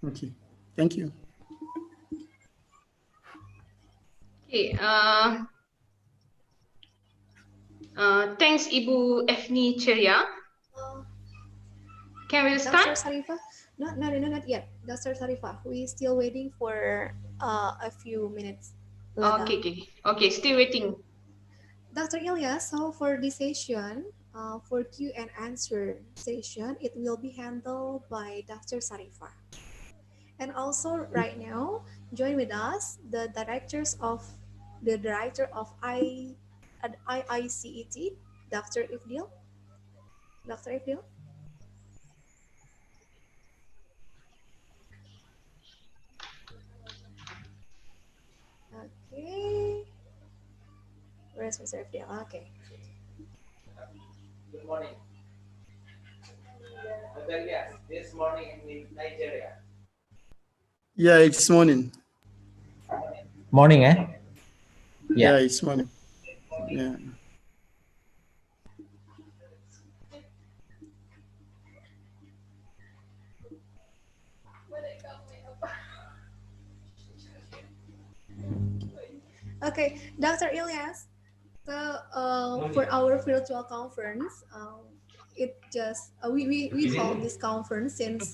Okay, thank you. Okay. Thanks, Ibu Efni Ceria. Can we start? Dr. Sarifah? No, not yet. Dr. Sarifah, we still waiting for a few minutes later. Okay, still waiting. Dr. Ilyas, so for this session, for Q and answer session, it will be handled by Dr. Sarifah. And also right now, join with us the director of IICET, Dr. Ifdil. Dr. Ifdil. Okay. Where's Mr. Ifdil? Okay. Good morning. Yes, this morning in Nigeria. Yeah, it's morning. Morning, eh? Yeah, it's morning. Yeah. Okay, Dr. Ilyas. So for our virtual conference, it just we hold this conference since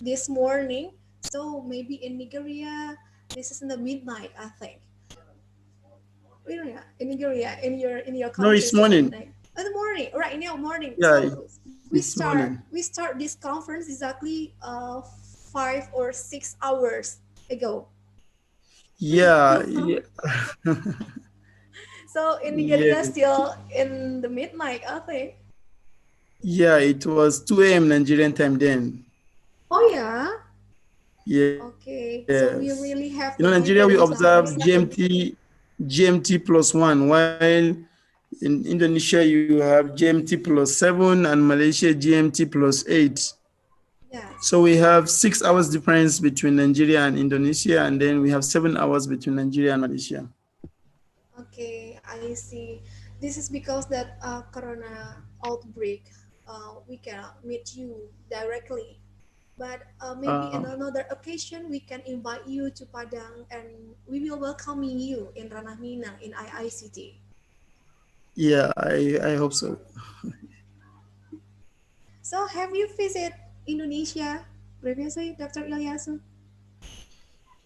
this morning. So maybe in Nigeria, this is in the midnight, I think. In Nigeria, in your No, country, it's morning. midnight. In the morning, right now, morning. Yeah, So it's morning. we start this conference exactly 5 or 6 hours ago. Yeah. Yeah. So in Nigeria, still in the midnight, I think. Yeah, it was 2 a.m. Nigerian time then. Oh yeah. Yeah. Okay. Yes. So we really have. You know, Nigeria we observe GMT +1, while in Indonesia you have GMT +7 and Malaysia GMT +8. Yes. So we have 6 hours difference between Nigeria and Indonesia, and then we have 7 hours between Nigeria and Malaysia. Okay, I see. This is because that corona outbreak, we cannot meet you directly. But maybe in another occasion, we can invite you to Padang, and we will welcome you in Ranah Minang in IICT. Yeah, I hope so. So have you visited Indonesia previously, Dr. Ilyasu?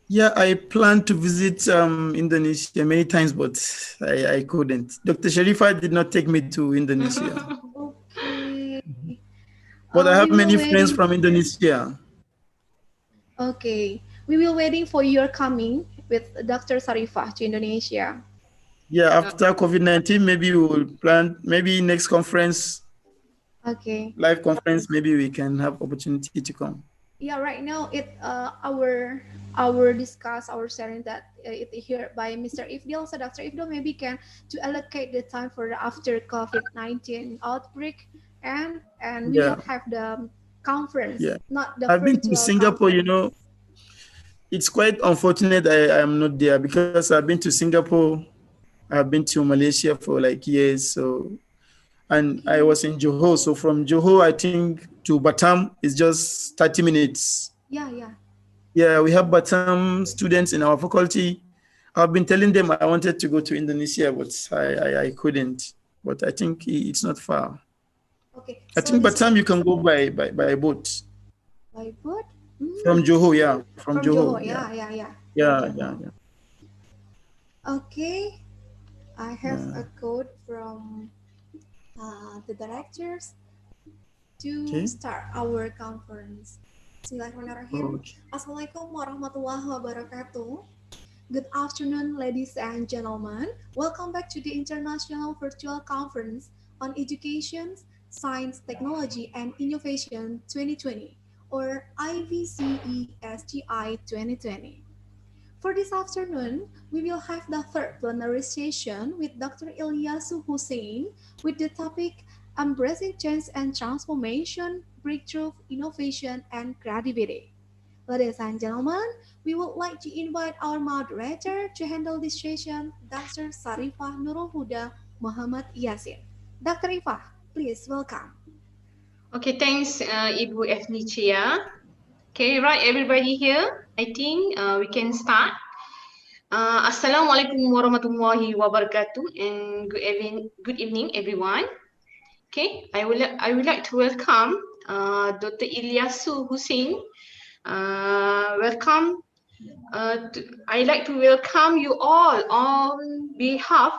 Yeah, I plan to visit Indonesia many times, but I couldn't. Dr. Sharifa did not take me to Indonesia. Okay. But I have We will many friends waiting. from Indonesia. Okay, we will waiting for your coming with Dr. Sarifah to Indonesia. Yeah, after COVID-19, maybe we will plan, maybe next conference, okay, live conference, maybe we can have opportunity to come. Yeah, right now our discuss our sharing that it here by Mr. Ifdil. So Dr. Ifdil maybe can to allocate the time for the after COVID-19 outbreak, and we will have the conference, not the I've been to virtual Singapore, conference. you know. It's quite unfortunate I am not there because I've been to Singapore, I've been to Malaysia for like years. So, and I was in Johor. So from Johor, I think to Batam is just 30 minutes. Yeah, we have Batam students in our faculty. I've been telling them I wanted to go to Indonesia, but I couldn't. But I think it's not far. Okay. I think Batam you can go by boat. By boat? From Johor, yeah. From Johor. Yeah. Yeah. Okay. I have a code from the directors to start our conference. Bismillahirrahmanirrahim. Assalamualaikum warahmatullahi wabarakatuh. Good afternoon, ladies and gentlemen. Welcome back to the International Virtual Conference on Education, Science, Technology, and Innovation 2020, or IVCESGI 2020. For this afternoon, we will have the third plenary session with Dr. Ilyasu Hussein with the topic Embracing Change and Transformation, Breakthrough, Innovation, and Creativity. Ladies and gentlemen, we would like to invite our moderator to handle this session, Dr. Sarifah Nurul Huda Muhammad Yasin. Dr. Ifah, please welcome. Okay, thanks, Ibu Efni Ceria. Okay, right, everybody here. I think we can start. Assalamualaikum warahmatullahi wabarakatuh, and good evening, everyone. Okay, I would like to welcome Dr. Ilyasu Hussein. Welcome. I'd like to welcome you all on behalf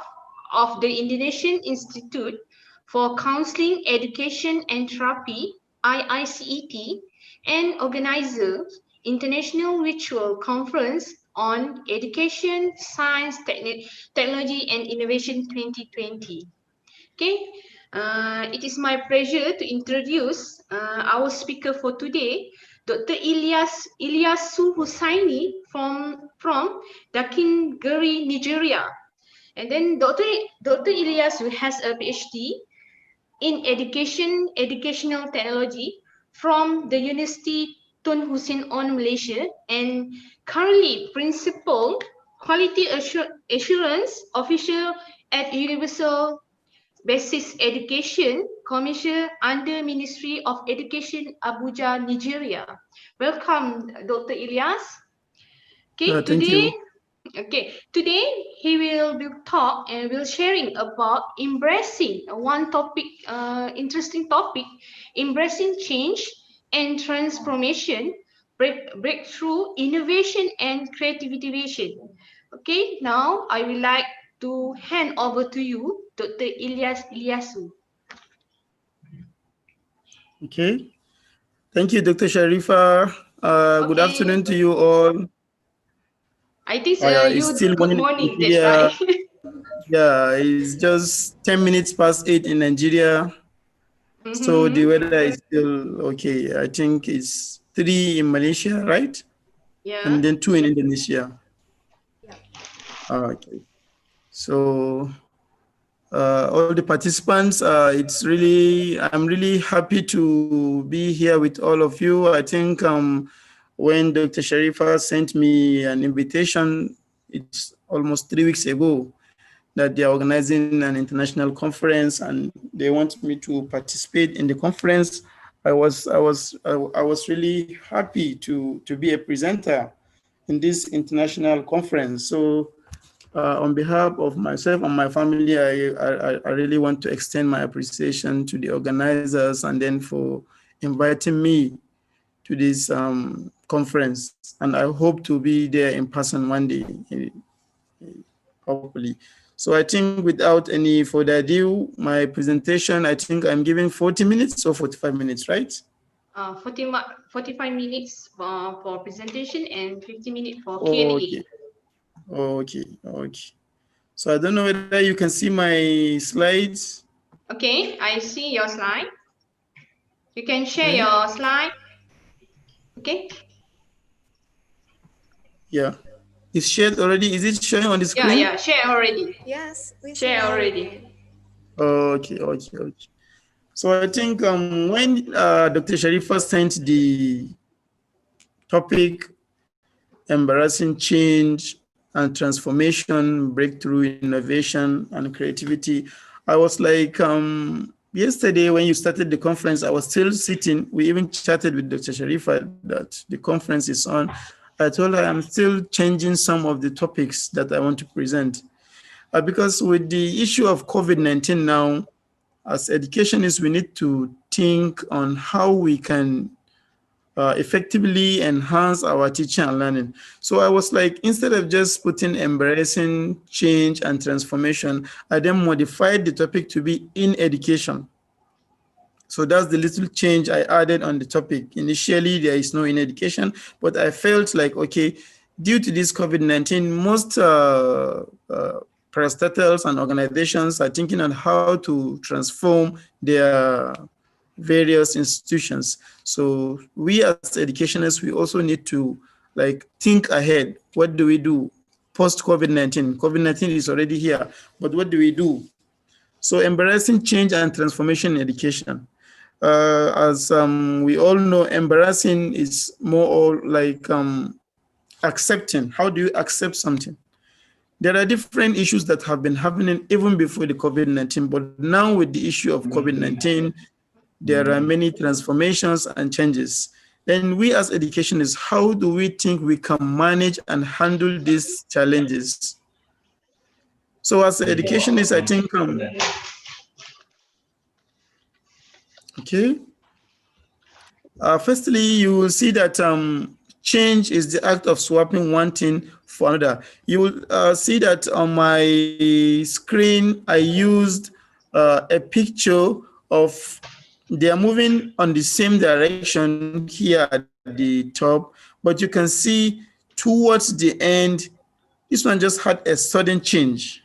of the Indonesian Institute for Counseling, Education and Therapy, IICET, and organizer International Virtual Conference on Education, Science, Technology and Innovation 2020. Okay, it is my pleasure to introduce our speaker for today, Dr. Ilyasu Hussaini from Dakingeri, Nigeria. And then Dr. Ilyasu has a PhD in educational technology from the University Tun Hussein on Malaysia, and currently principal quality assurance officer at Universal Basic Education Commission under Ministry of Education, Abuja, Nigeria. Welcome, Dr. Ilyas. Okay, Thank you. Today he will be talk and will sharing about embracing one topic, interesting topic, embracing change and transformation, breakthrough, innovation and creativity. Okay, now I would like to hand over to you, Dr. Ilyasu. Okay. Thank you, Dr. Sharifa. Good afternoon to you all. I think It's you still good morning, that's right. Yeah, it's just 10 minutes past 8 in Nigeria. So the weather is still okay. I think it's 3 in Malaysia, right? Yeah. And then 2 in Indonesia. Yeah. Okay. So all the participants, I'm really happy to be here with all of you. I think when Dr. Sharifa sent me an invitation, it's almost 3 weeks ago, that they're organizing an international conference and they want me to participate in the conference. I was really happy to be a presenter in this international conference. So on behalf of myself and my family, I really want to extend my appreciation to the organizers and then for inviting me to this conference. And I hope to be there in person one day, hopefully. So I think without any further ado, my presentation, I think I'm giving 40 minutes or 45 minutes, right? 45 minutes for presentation and 50 minutes for Q&A. Okay. So I don't know whether you can see my slides. Okay, I see your slide. You can share your slide. Okay. Yeah. It's shared already. Is it showing on the screen? Yeah, share already. Yes, we share already. Okay. So I think when Dr. Sharifa sent the topic, embarrassing change and transformation, breakthrough, innovation, and creativity, I was like, yesterday when you started the conference, I was still sitting. We even chatted with Dr. Sharifa that the conference is on. I told her I'm still changing some of the topics that I want to present. Because with the issue of COVID-19 now, as educationists, we need to think on how we can effectively enhance our teaching and learning. So I was like, instead of just putting embracing change and transformation, I then modified the topic to be in education. So that's the little change I added on the topic. Initially, there is no in education, but I felt like, okay, due to this COVID-19, most parastatals and organizations are thinking on how to transform their various institutions. So we as educationists, we also need to like think ahead. What do we do post COVID-19? COVID-19 is already here, but what do we do? So embarrassing change and transformation in education. As we all know, embarrassing is more like accepting. How do you accept something? There are different issues that have been happening even before the COVID-19, but now with the issue of COVID-19, there are many transformations and changes. Then we as educationists, how do we think we can manage and handle these challenges? So as educationists, I think, okay. Firstly, you will see that change is the act of swapping one thing for another. You will see that on my screen, I used a picture of they are moving on the same direction here at the top, but you can see towards the end, this one just had a sudden change.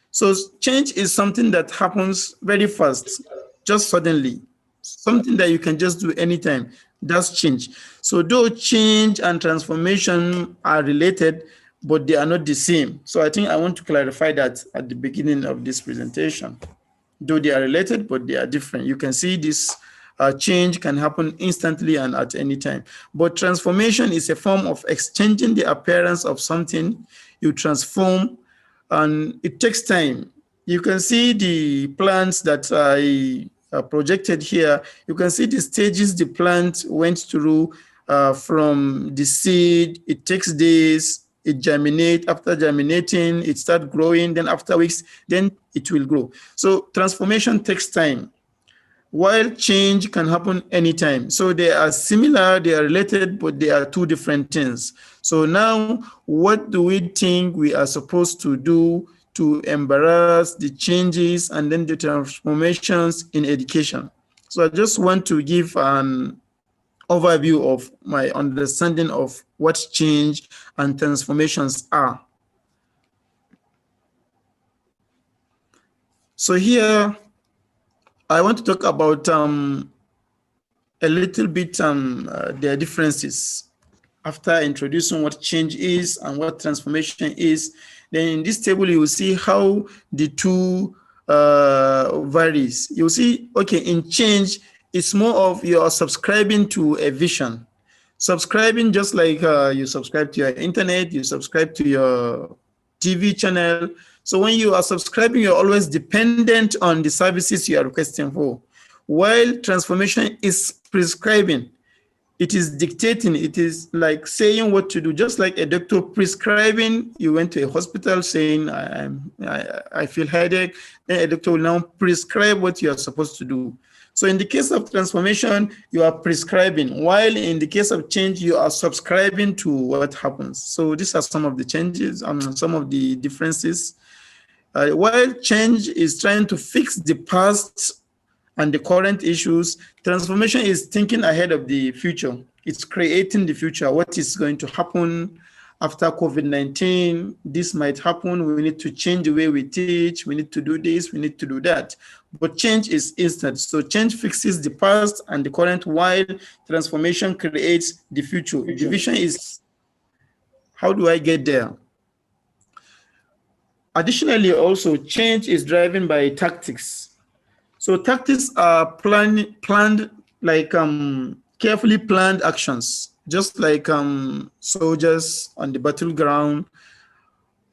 So change is something that happens very fast, just suddenly, something that you can just do anytime. That's change. So though change and transformation are related, but they are not the same. So I think I want to clarify that at the beginning of this presentation. Though they are related, but they are different. You can see this change can happen instantly and at any time. But transformation is a form of exchanging the appearance of something. You transform, and it takes time. You can see the plants that I projected here. You can see the stages the plant went through from the seed. It takes days, it germinates. After germinating, it starts growing. Then after weeks, then it will grow. So transformation takes time, while change can happen anytime. So they are similar, they are related, but they are two different things. So now, what do we think we are supposed to do to embrace the changes and then the transformations in education? So I just want to give an overview of my understanding of what change and transformations are. So here, I want to talk about a little bit their differences. After introducing what change is and what transformation is, then in this table you will see how the two varies. You'll see, okay, in change, it's more of you're subscribing to a vision. Subscribing just like you subscribe to your internet, you subscribe to your TV channel. So when you are subscribing, you're always dependent on the services you are requesting for. While transformation is prescribing, it is dictating, it is like saying what to do, just like a doctor prescribing. You went to a hospital saying, I feel headache, then a doctor will now prescribe what you are supposed to do. So in the case of transformation, you are prescribing, while in the case of change, you are subscribing to what happens. So these are some of the changes, some of the differences. While change is trying to fix the past and the current issues, transformation is thinking ahead of the future. It's creating the future. What is going to happen after COVID-19? This might happen. We need to change the way we teach. We need to do this. We need to do that. But change is instant. So change fixes the past and the current, while transformation creates the future. The vision is, how do I get there? Additionally, also, change is driven by tactics. So tactics are planned like carefully planned actions, just like soldiers on the battleground.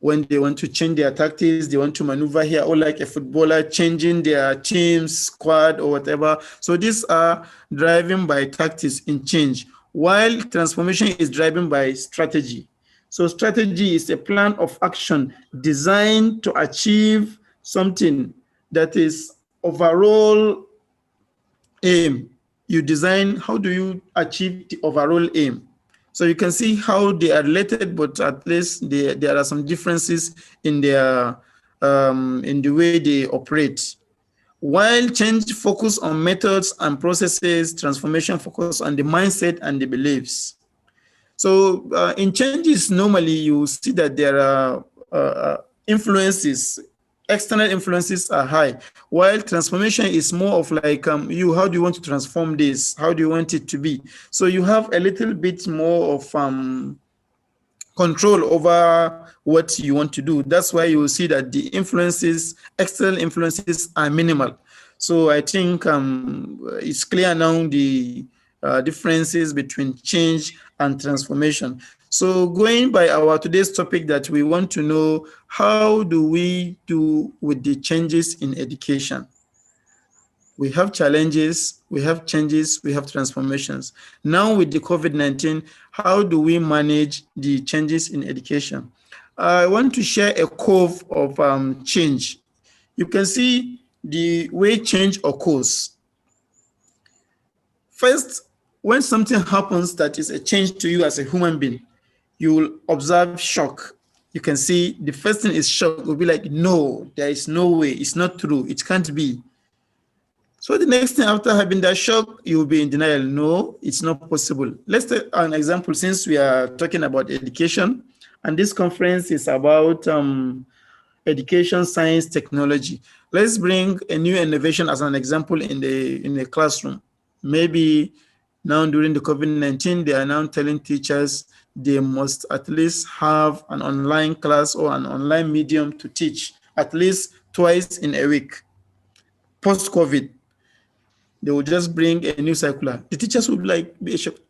When they want to change their tactics, they want to maneuver here, or like a footballer changing their team's squad or whatever. So these are driven by tactics in change, while transformation is driven by strategy. So strategy is a plan of action designed to achieve something that is overall aim. You design, how do you achieve the overall aim? So you can see how they are related, but at least there are some differences in their in the way they operate. While change focus on methods and processes, transformation focus on the mindset and the beliefs. So in changes, normally you see that there are influences. External influences are high, while transformation is more of like you, how do you want to transform this? How do you want it to be? So you have a little bit more of control over what you want to do. That's why you will see that the influences, external influences, are minimal. So I think it's clear now the differences between change and transformation. So going by our today's topic, that we want to know, how do we do with the changes in education? We have challenges, we have changes, we have transformations. Now with the COVID-19, how do we manage the changes in education? I want to share a curve of change. You can see the way change occurs. First, when something happens that is a change to you as a human being, you will observe shock. You can see the first thing is shock. You'll be like, no, there is no way. It's not true. It can't be. So the next thing after having that shock, you will be in denial. No, it's not possible. Let's take an example since we are talking about education. And this conference is about education, science, technology. Let's bring a new innovation as an example in the classroom. Maybe now during the COVID-19, they are now telling teachers they must at least have an online class or an online medium to teach at least twice in a week. Post-COVID, they will just bring a new circular. The teachers will be like,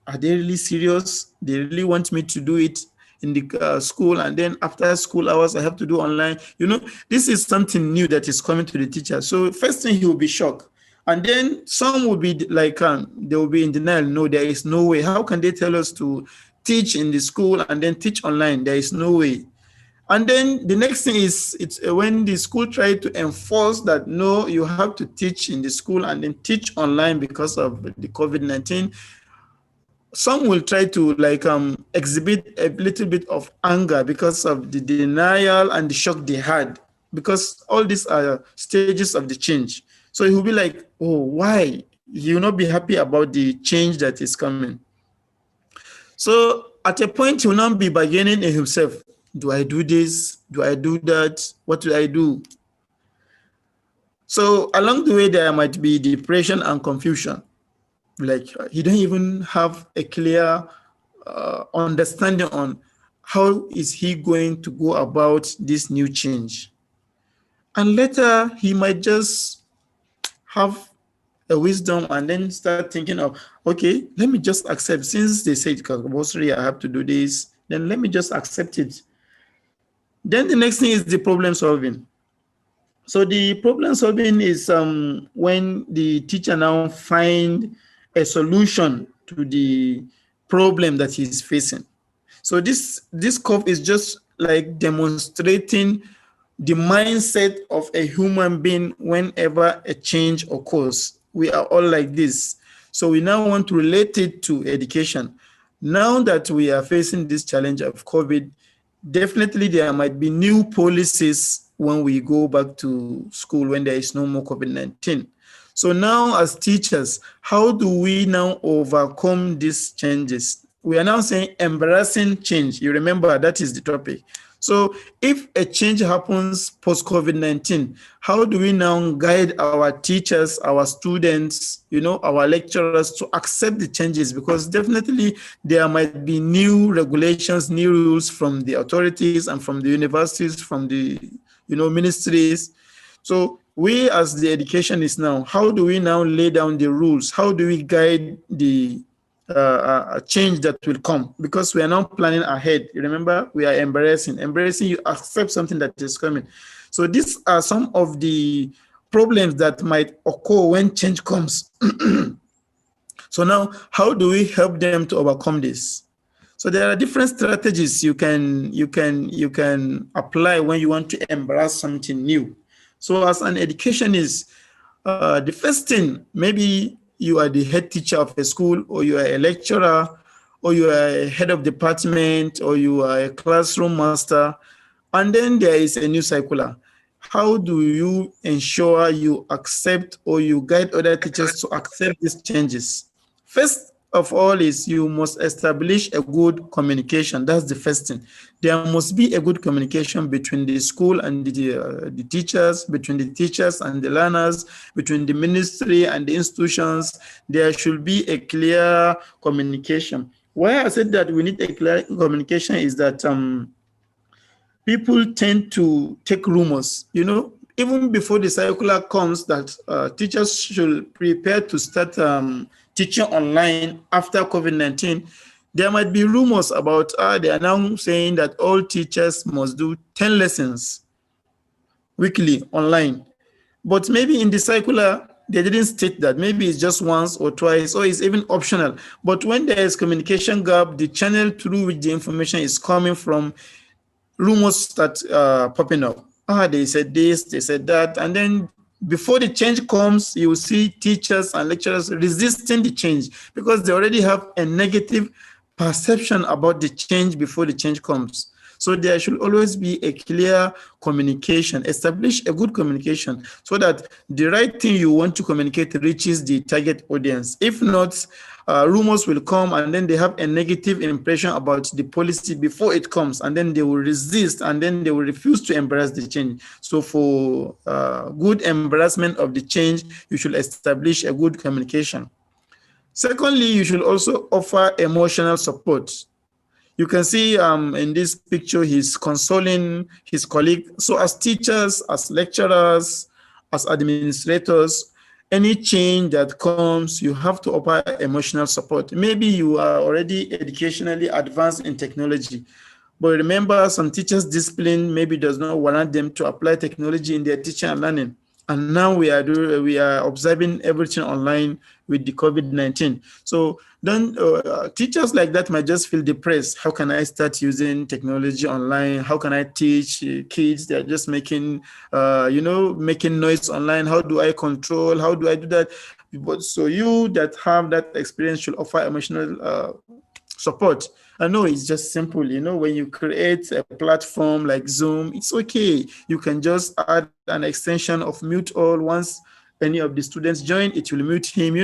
are they really serious? They really want me to do it in the school, and then after school hours, I have to do online. You know, this is something new that is coming to the teacher. So first thing, he will be shocked. And then some will be like, they will be in denial. No, there is no way. How can they tell us to teach in the school and then teach online? There is no way. And then the next thing is, it's when the school try to enforce that, no, you have to teach in the school and then teach online because of the COVID-19. Some will try to like exhibit a little bit of anger because of the denial and the shock they had, because all these are stages of the change. So he will be like, oh, why? He will not be happy about the change that is coming. So at a point, he will not be bargaining in himself. Do I do this? Do I do that? What do I do? So along the way, there might be depression and confusion. Like he don't even have a clear understanding on how is he going to go about this new change. And later, he might just have a wisdom and then start thinking of, okay, let me just accept, since they said compulsory, I have to do this, then let me just accept it. Then the next thing is the problem solving. So the problem solving is when the teacher now find a solution to the problem that he's facing. So this curve is just like demonstrating the mindset of a human being whenever a change occurs. We are all like this. So we now want to relate it to education. Now that we are facing this challenge of COVID, definitely there might be new policies when we go back to school when there is no more COVID-19. So now as teachers, how do we now overcome these changes? We are now saying embarrassing change. You remember that is the topic. So if a change happens post-COVID-19, how do we now guide our teachers, our students, our lecturers to accept the changes? Because definitely there might be new regulations, new rules from the authorities and from the universities, from the ministries. So we as the educationists now, how do we now lay down the rules? How do we guide the change that will come? Because we are now planning ahead. You remember, we are embracing, you accept something that is coming. So these are some of the problems that might occur when change comes. So now, how do we help them to overcome this? So there are different strategies you can apply when you want to embrace something new. So as an educationist, the first thing, maybe you are the head teacher of a school, or you are a lecturer, or you are a head of department, or you are a classroom master, and then there is a new circular. How do you ensure you accept or you guide other teachers to accept these changes? First of all is you must establish a good communication. That's the first thing. There must be a good communication between the school and the teachers, between the teachers and the learners, between the ministry and the institutions. There should be a clear communication. Why I said that we need a clear communication is that people tend to take rumors, even before the circular comes that teachers should prepare to start teaching online after COVID-19, there might be rumors about, they are now saying that all teachers must do 10 lessons weekly online. But maybe in the circular, they didn't state that. Maybe it's just once or twice, or it's even optional. But when there is communication gap, the channel through which the information is coming from, rumors start popping up. They said this, they said that, and then before the change comes, you will see teachers and lecturers resisting the change because they already have a negative perception about the change before the change comes. So there should always be a clear communication, establish a good communication so that the right thing you want to communicate reaches the target audience. If not, rumors will come and then they have a negative impression about the policy before it comes, and then they will resist and then they will refuse to embrace the change. So for good embarrassment of the change, you should establish a good communication. Secondly, you should also offer emotional support. You can see in this picture, he's consoling his colleague. So as teachers, as lecturers, as administrators, any change that comes, you have to offer emotional support. Maybe you are already educationally advanced in technology, but remember, some teachers' discipline maybe does not warrant them to apply technology in their teaching and learning. And now we are observing everything online with the COVID-19. So then teachers like that might just feel depressed. How can I start using technology online? How can I teach kids? They're just making, making noise online. How do I control? How do I do that? But so you that have that experience should offer emotional support. I know it's just simple, when you create a platform like Zoom, it's okay. You can just add an extension of mute all. Once any of the students join, it will mute him,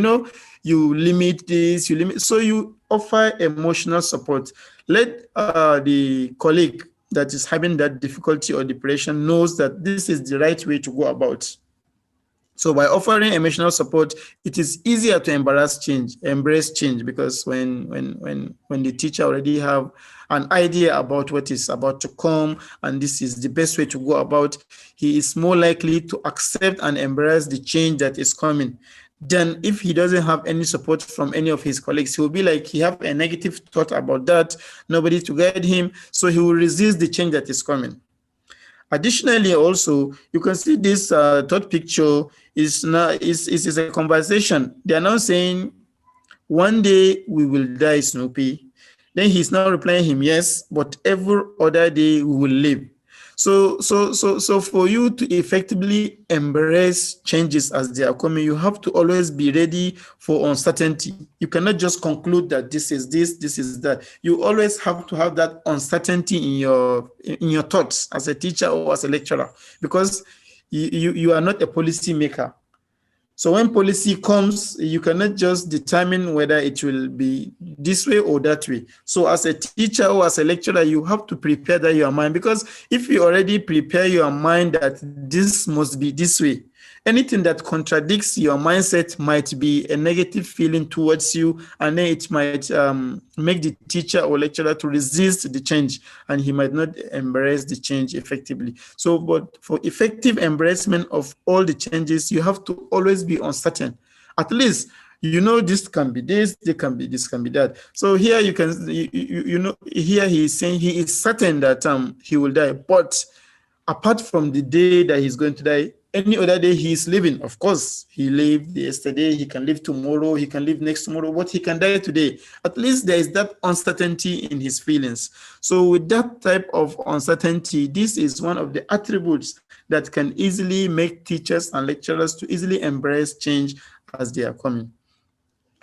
you limit this, so you offer emotional support. Let the colleague that is having that difficulty or depression knows that this is the right way to go about. So by offering emotional support, it is easier to embrace change, because when the teacher already have an idea about what is about to come, and this is the best way to go about, he is more likely to accept and embrace the change that is coming. Then if he doesn't have any support from any of his colleagues, he will be like, he have a negative thought about that, nobody to guide him, so he will resist the change that is coming. Additionally, also, you can see this third picture is a conversation. They are now saying, one day we will die, Snoopy. Then he's now replying him, yes, but every other day we will live. So for you to effectively embrace changes as they are coming, you have to always be ready for uncertainty. You cannot just conclude that this is that. You always have to have that uncertainty in your thoughts as a teacher or as a lecturer, because you are not a policy maker. So when policy comes, you cannot just determine whether it will be this way or that way. So as a teacher or as a lecturer, you have to prepare that your mind, because if you already prepare your mind that this must be this way, anything that contradicts your mindset might be a negative feeling towards you, and then it might make the teacher or lecturer to resist the change, and he might not embrace the change effectively. So, but for effective embracement of all the changes, you have to always be uncertain. At least, this can be this can be that. So here you can, here he is saying he is certain that he will die, but apart from the day that he's going to die, any other day he is living. Of course, he lived yesterday, he can live tomorrow, he can live next tomorrow, but he can die today. At least there is that uncertainty in his feelings. So with that type of uncertainty, this is one of the attributes that can easily make teachers and lecturers to easily embrace change as they are coming.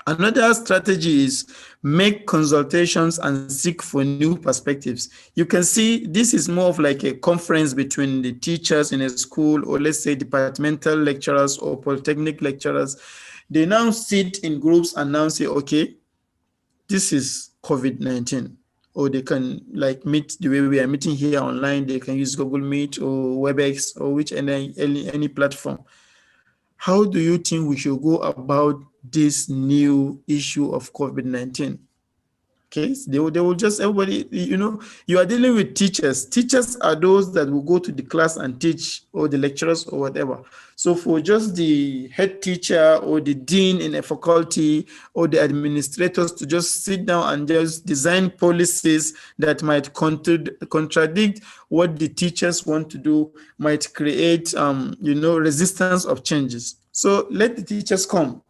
Another strategy is make consultations and seek for new perspectives. You can see this is more of like a conference between the teachers in a school, or let's say departmental lecturers or polytechnic lecturers. They now sit in groups and now say, okay, this is COVID-19. Or they can like meet the way we are meeting here online. They can use Google Meet or WebEx or any platform. How do you think we should go about this new issue of COVID-19? Okay, they will just, everybody, you are dealing with teachers. Teachers are those that will go to the class and teach, or the lecturers or whatever. So for just the head teacher or the dean in a faculty or the administrators to just sit down and just design policies that might contradict what the teachers want to do might create, resistance of changes. So let the teachers come.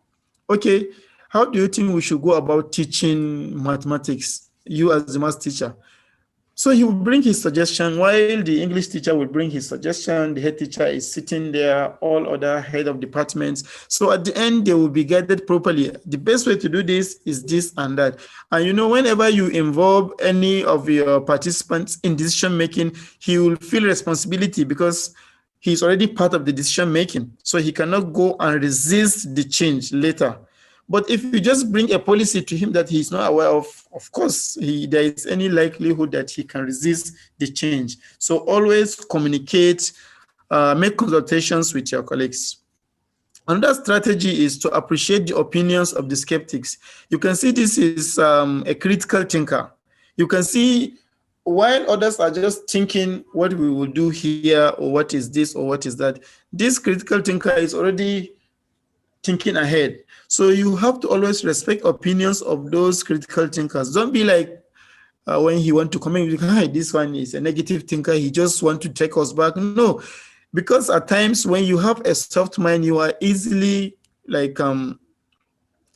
Okay, how do you think we should go about teaching mathematics, you as the math teacher? So he will bring his suggestion, while the English teacher will bring his suggestion. The head teacher is sitting there, all other head of departments. So at the end, they will be guided properly. The best way to do this is this and that. And whenever you involve any of your participants in decision making, he will feel responsibility because he's already part of the decision making. So he cannot go and resist the change later. But if you just bring a policy to him that he's not aware of course, there is any likelihood that he can resist the change. So always communicate, make consultations with your colleagues. Another strategy is to appreciate the opinions of the skeptics. You can see this is a critical thinker. You can see while others are just thinking what we will do here, or what is this, or what is that, this critical thinker is already thinking ahead. So you have to always respect opinions of those critical thinkers. Don't be like when he want to comment, hi, this one is a negative thinker, he just want to take us back. No, because at times when you have a soft mind, you are easily like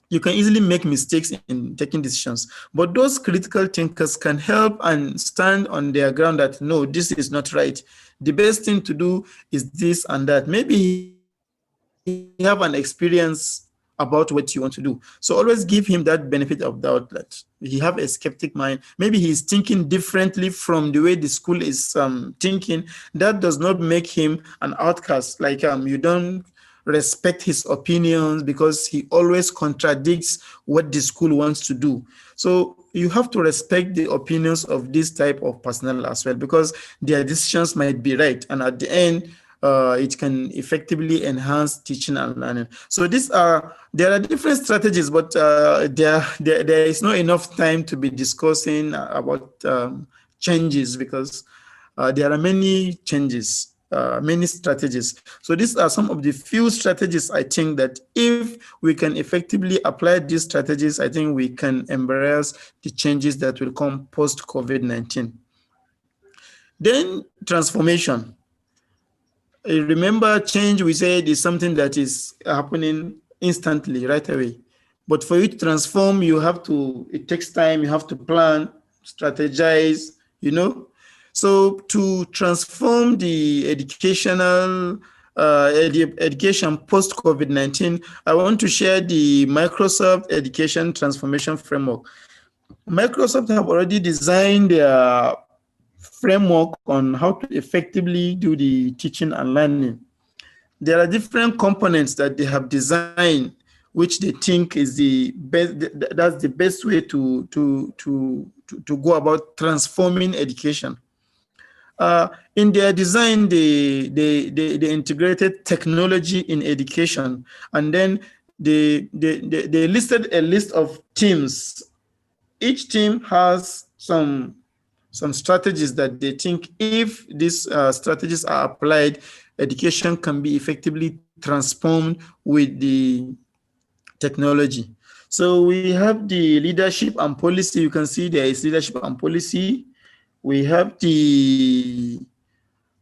you can easily make mistakes in taking decisions. But those critical thinkers can help and stand on their ground that no, this is not right. The best thing to do is this and that. Maybe he have an experience about what you want to do. So always give him that benefit of doubt that he have a skeptic mind. Maybe he is thinking differently from the way the school is thinking. That does not make him an outcast. Like you don't respect his opinions because he always contradicts what the school wants to do. So you have to respect the opinions of this type of personnel as well, because their decisions might be right, and at the end it can effectively enhance teaching and learning. So there are different strategies, but there is not enough time to be discussing about changes, because there are many changes, many strategies. So these are some of the few strategies I think that if we can effectively apply these strategies, I think we can embrace the changes that will come post COVID-19. Then transformation. Remember, change, we said, is something that is happening instantly, right away. But for you to transform, it takes time, you have to plan, strategize, So to transform the education post-COVID-19, I want to share the Microsoft Education Transformation Framework. Microsoft have already designed their framework on how to effectively do the teaching and learning. There are different components that they have designed, which they think is the best. That's the best way to go about transforming education. In their design, they integrated technology in education, and then they listed a list of teams. Each team has some strategies that they think if these strategies are applied, education can be effectively transformed with the technology. So we have the leadership and policy. You can see there is leadership and policy. We have the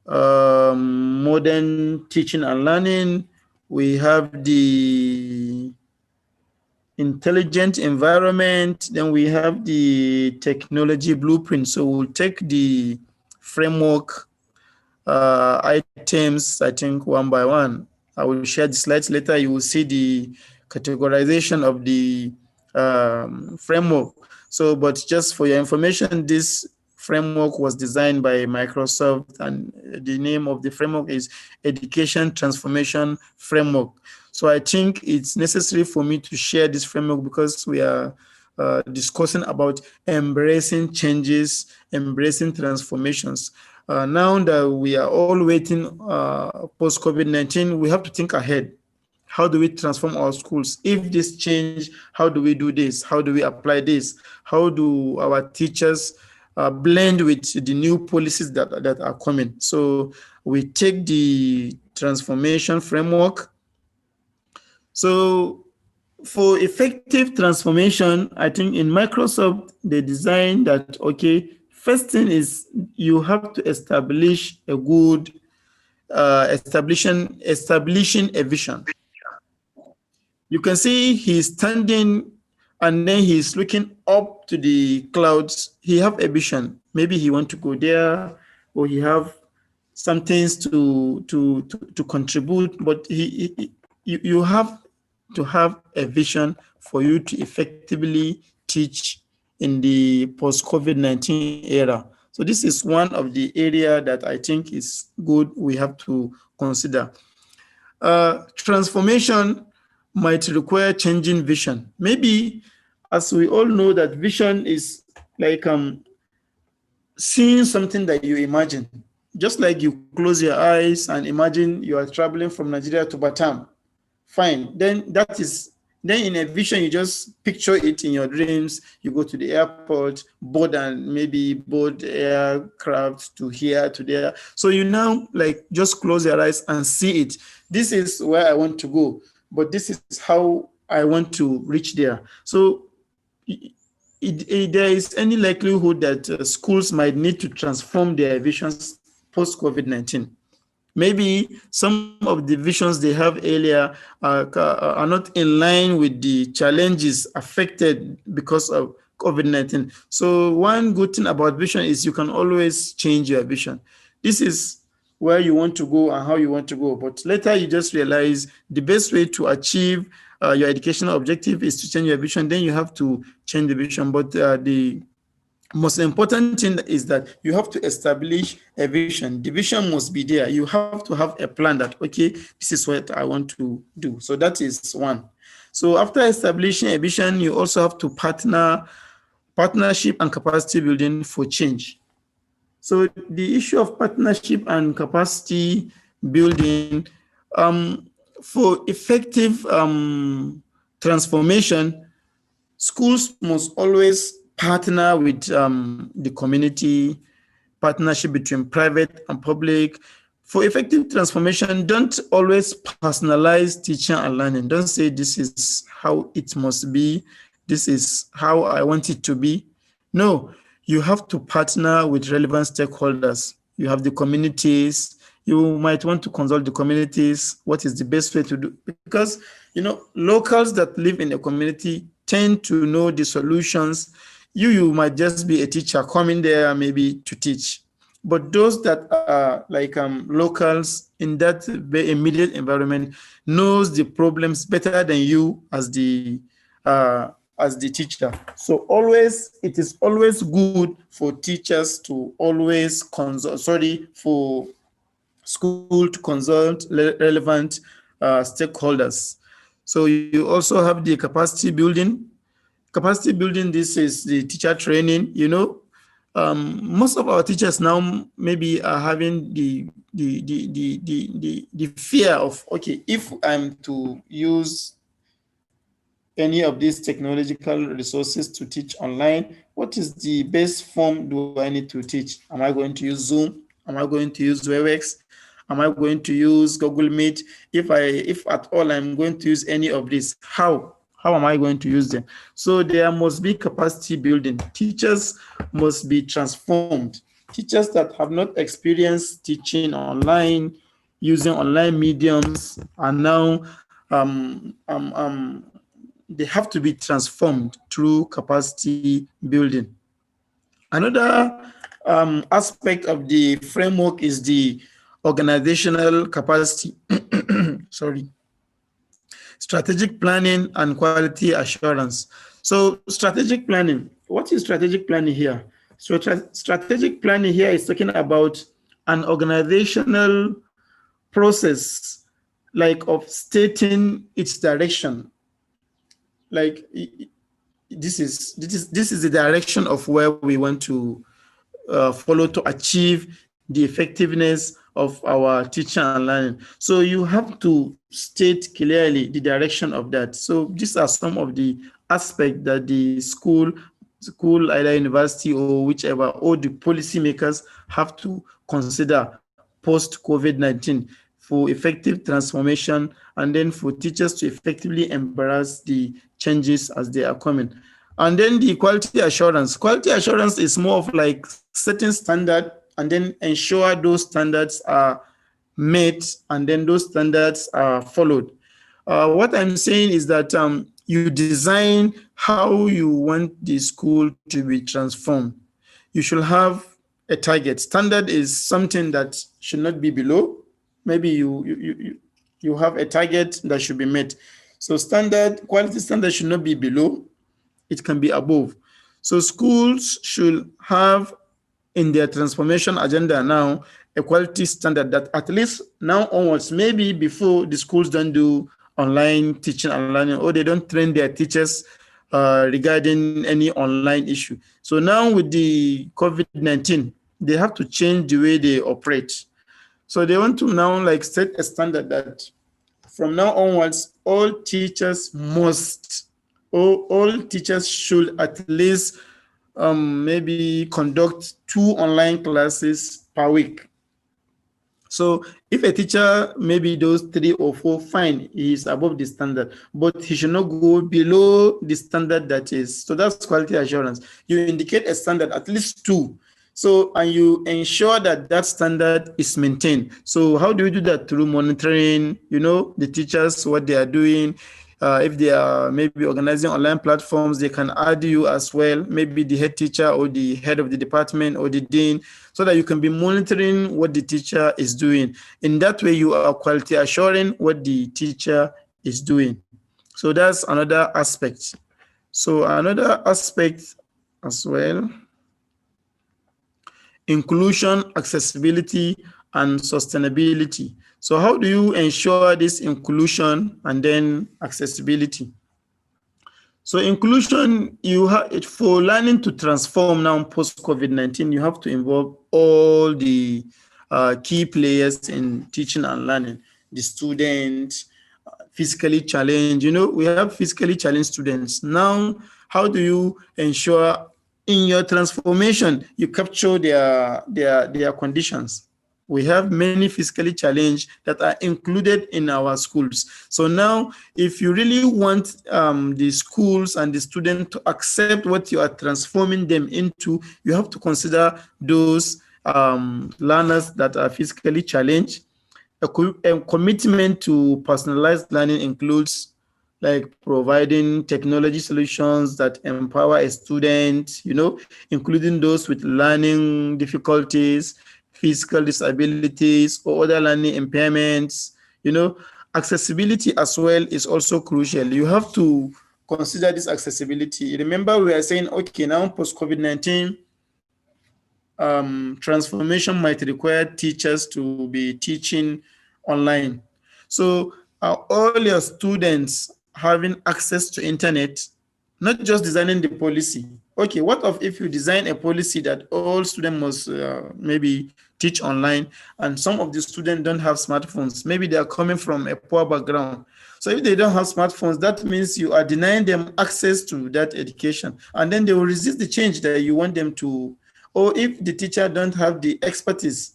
modern teaching and learning. We have the intelligent environment. Then we have the technology blueprint. So we'll take the framework items, I think, one by one. I will share the slides later. You will see the categorization of the framework. So, but just for your information, this framework was designed by Microsoft, and the name of the framework is Education Transformation Framework. So I think it's necessary for me to share this framework because we are discussing about embracing changes, embracing transformations. Now that we are all waiting post-COVID-19, we have to think ahead. How do we transform our schools? If this change, how do we do this? How do we apply this? How do our teachers blend with the new policies that are coming? So we take the transformation framework. So for effective transformation, I think in Microsoft, they designed that, okay, first thing is you have to establish a good, establishing a vision. You can see he's standing and then he's looking up to the clouds. He have a vision. Maybe he want to go there, or he have some things to contribute. But you have to have a vision for you to effectively teach in the post-COVID-19 era. So this is one of the area that I think is good we have to consider. Transformation might require changing vision. Maybe, as we all know, that vision is like seeing something that you imagine. Just like you close your eyes and imagine you are traveling from Nigeria to Batam. Fine. Then in a vision, you just picture it in your dreams. You go to the airport, board aircraft to here, to there. So you now like just close your eyes and see it. This is where I want to go, but this is how I want to reach there. So there is any likelihood that schools might need to transform their visions post-COVID-19. Maybe some of the visions they have earlier are not in line with the challenges affected because of COVID-19. So one good thing about vision is you can always change your vision. This is where you want to go and how you want to go. But later you just realize the best way to achieve your educational objective is to change your vision. Then you have to change the vision. But the most important thing is that you have to establish a vision. The vision must be there. You have to have a plan that, okay, this is what I want to do. So that is one. So after establishing a vision, you also have to partnership and capacity building for change. So the issue of partnership and capacity building, for effective transformation, schools must always partner with the community, partnership between private and public. For effective transformation, don't always personalize teaching and learning. Don't say this is how it must be, this is how I want it to be. No, you have to partner with relevant stakeholders. You have the communities. You might want to consult the communities. What is the best way to do? Because, locals that live in a community tend to know the solutions. You might just be a teacher coming there maybe to teach. But those that are like locals in that very immediate environment knows the problems better than you as the teacher. So it is always good for teachers to always for school to consult relevant stakeholders. So you also have the capacity building. Capacity building, this is the teacher training. Most of our teachers now maybe are having the fear of, okay, if I'm to use any of these technological resources to teach online, what is the best form do I need to teach? Am I going to use Zoom? Am I going to use Webex? Am I going to use Google Meet? If at all I'm going to use any of this, how am I going to use them? So there must be capacity building. Teachers must be transformed. Teachers that have not experienced teaching online, using online mediums, are now they have to be transformed through capacity building. Another aspect of the framework is the organizational capacity. Sorry. Strategic planning and quality assurance. So strategic planning, what is strategic planning here? So strategic planning here is talking about an organizational process, like of stating its direction. Like this is the direction of where we want to follow to achieve the effectiveness of our teaching and learning. So you have to state clearly the direction of that. So these are some of the aspects that the school, either university or whichever, or the policymakers have to consider post-COVID-19 for effective transformation, and then for teachers to effectively embrace the changes as they are coming. And then the quality assurance. Quality assurance is more of like setting standard and then ensure those standards are met and then those standards are followed. What I'm saying is that you design how you want the school to be transformed. You should have a target. Standard is something that should not be below. Maybe you have a target that should be met. So quality standard should not be below. It can be above. So schools should have in their transformation agenda now a quality standard that at least now onwards, maybe before the schools don't do online teaching and learning, or they don't train their teachers regarding any online issue. So now with the COVID-19, they have to change the way they operate. So they want to now like set a standard that from now onwards, all teachers should at least maybe conduct 2 online classes per week. So if a teacher maybe does 3 or 4, fine, he is above the standard, but he should not go below the standard that is. So that's quality assurance. You indicate a standard, at least 2. So, and you ensure that that standard is maintained. So how do we do that? Through monitoring, the teachers, what they are doing. If they are maybe organizing online platforms, they can add you as well, maybe the head teacher or the head of the department or the dean, so that you can be monitoring what the teacher is doing. In that way, you are quality assuring what the teacher is doing. So that's another aspect. So another aspect as well, inclusion, accessibility, and sustainability. So how do you ensure this inclusion and then accessibility? So inclusion, for learning to transform now post-COVID-19, you have to involve all the key players in teaching and learning, the students, physically challenged. We have physically challenged students. Now, how do you ensure in your transformation, you capture their conditions? We have many physically challenged that are included in our schools. So now, if you really want the schools and the students to accept what you are transforming them into, you have to consider those learners that are physically challenged. A commitment to personalized learning includes like providing technology solutions that empower a student, including those with learning difficulties, physical disabilities, or other learning impairments. Accessibility as well is also crucial. You have to consider this accessibility. Remember, we are saying, okay, now post-COVID-19, transformation might require teachers to be teaching online. So are all your students having access to internet, not just designing the policy? Okay, what if you design a policy that all students must maybe teach online, and some of the students don't have smartphones? Maybe they are coming from a poor background. So if they don't have smartphones, that means you are denying them access to that education, and then they will resist the change that you want them to. Or if the teacher don't have the expertise,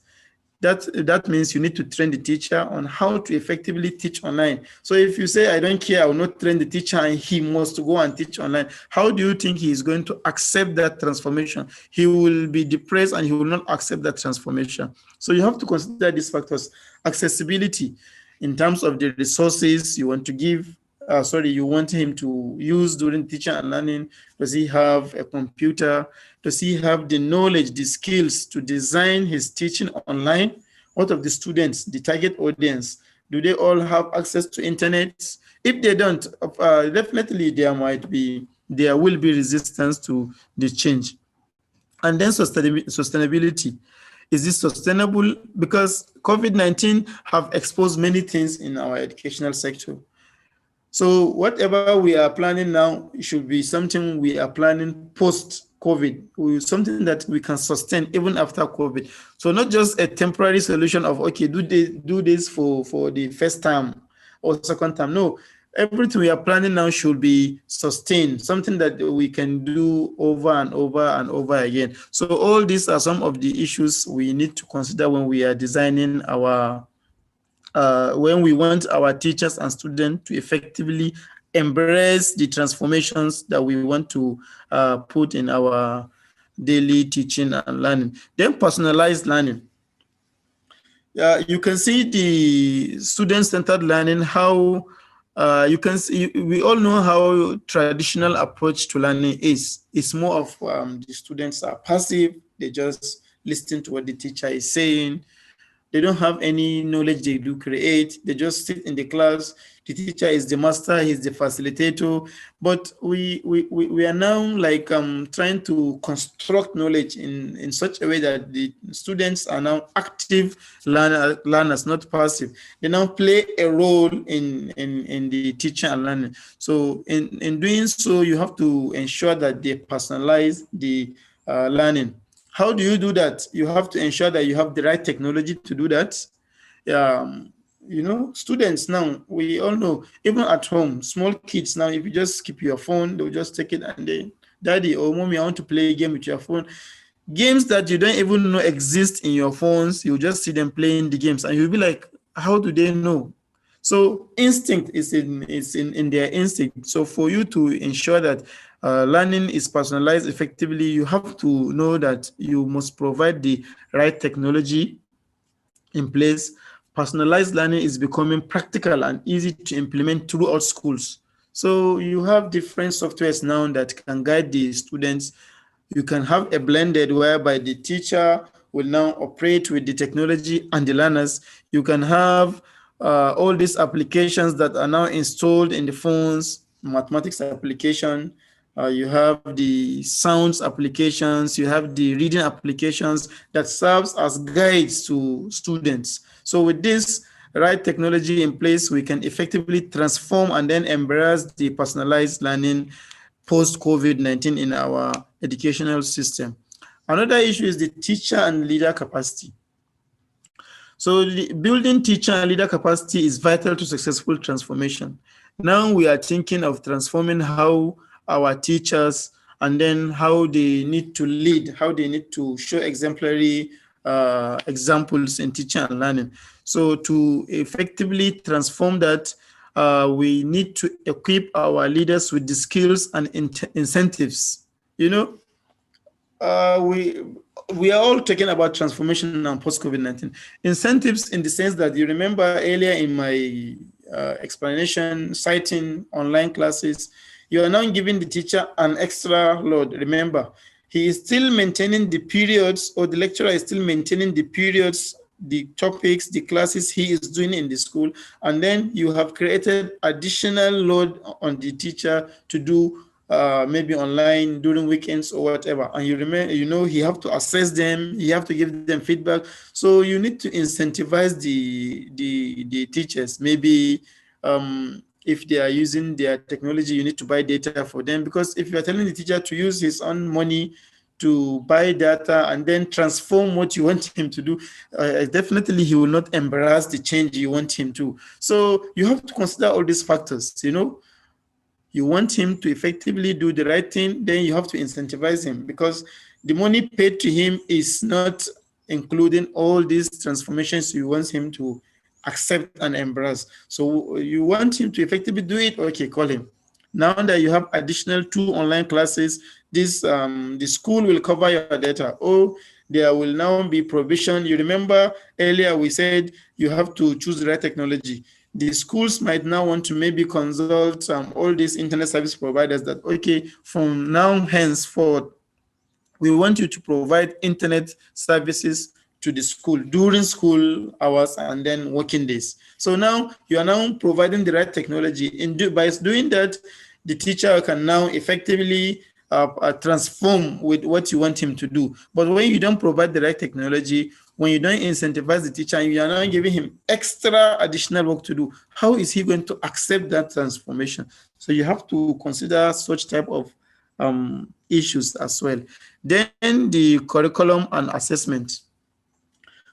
that means you need to train the teacher on how to effectively teach online. So if you say, I don't care, I will not train the teacher and he must go and teach online, how do you think he is going to accept that transformation? He will be depressed and he will not accept that transformation. So you have to consider these factors. Accessibility in terms of the resources you want to give, you want him to use during teaching and learning. Does he have a computer? Does he have the knowledge, the skills to design his teaching online? What of the students, the target audience? Do they all have access to internet? If they don't, definitely there will be resistance to the change. And then sustainability. Is this sustainable? Because COVID-19 have exposed many things in our educational sector. So whatever we are planning now should be something we are planning post-COVID, something that we can sustain even after COVID. So not just a temporary solution of, okay, do this for the first time or second time. No, everything we are planning now should be sustained, something that we can do over and over and over again. So all these are some of the issues we need to consider when we are designing when we want our teachers and students to effectively embrace the transformations that we want to put in our daily teaching and learning. Then personalized learning. You can see the student-centered learning, how you can see, we all know how traditional approach to learning is. It's more of the students are passive. They just listen to what the teacher is saying. They don't have any knowledge they do create. They just sit in the class. The teacher is the master, he's the facilitator. But we are now like trying to construct knowledge in such a way that the students are now active learners, not passive. They now play a role in the teaching and learning. So in doing so, you have to ensure that they personalize the learning. How do you do that? You have to ensure that you have the right technology to do that. Students now, we all know, even at home, small kids now, if you just keep your phone, they'll just take it and they, daddy or mommy, I want to play a game with your phone. Games that you don't even know exist in your phones, you just see them playing the games and you'll be like, how do they know? So instinct is in their instinct. So for you to ensure that learning is personalized effectively, you have to know that you must provide the right technology in place. Personalized learning is becoming practical and easy to implement throughout schools. So you have different softwares now that can guide the students. You can have a blended whereby the teacher will now operate with the technology and the learners. You can have all these applications that are now installed in the phones, mathematics application. You have the sounds applications, you have the reading applications that serves as guides to students. So with this right technology in place, we can effectively transform and then embrace the personalized learning post-COVID-19 in our educational system. Another issue is the teacher and leader capacity. So building teacher and leader capacity is vital to successful transformation. Now we are thinking of transforming how our teachers and then how they need to lead, how they need to show exemplary examples in teaching and learning. So to effectively transform that, we need to equip our leaders with the skills and incentives. We are all talking about transformation and post-COVID-19. Incentives in the sense that you remember earlier in my explanation, citing online classes, you are now giving the teacher an extra load. Remember, he is still maintaining the periods, or the lecturer is still maintaining the periods, the topics, the classes he is doing in the school, and then you have created additional load on the teacher to do maybe online during weekends or whatever. And you remember, he have to assess them, he have to give them feedback. So you need to incentivize the teachers. Maybe if they are using their technology, you need to buy data for them, because if you are telling the teacher to use his own money to buy data and then transform what you want him to do, definitely he will not embrace the change you want him to. So you have to consider all these factors. You want him to effectively do the right thing, then you have to incentivize him, because the money paid to him is not including all these transformations you want him to accept and embrace. So you want him to effectively do it, okay, call him. Now that you have additional 2 online classes, this the school will cover your data, or there will now be provision. You remember earlier we said you have to choose the right technology. The schools might now want to maybe consult all these internet service providers that, okay, from now henceforth, we want you to provide internet services to the school during school hours and then working days. So now you are now providing the right technology. By doing that, the teacher can now effectively transform with what you want him to do. But when you don't provide the right technology, when you don't incentivize the teacher, and you are now giving him extra additional work to do, how is he going to accept that transformation? So you have to consider such type of issues as well. Then the curriculum and assessment.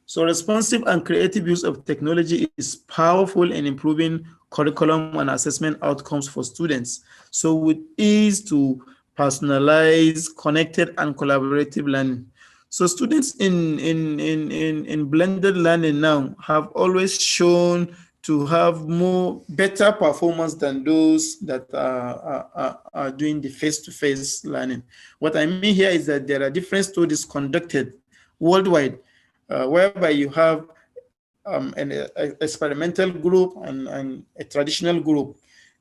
So responsive and creative use of technology is powerful in improving curriculum and assessment outcomes for students. So with ease to personalize, connected, and collaborative learning. So students in blended learning now have always shown to have better performance than those that are doing the face-to-face learning. What I mean here is that there are different studies conducted worldwide, whereby you have an experimental group and a traditional group.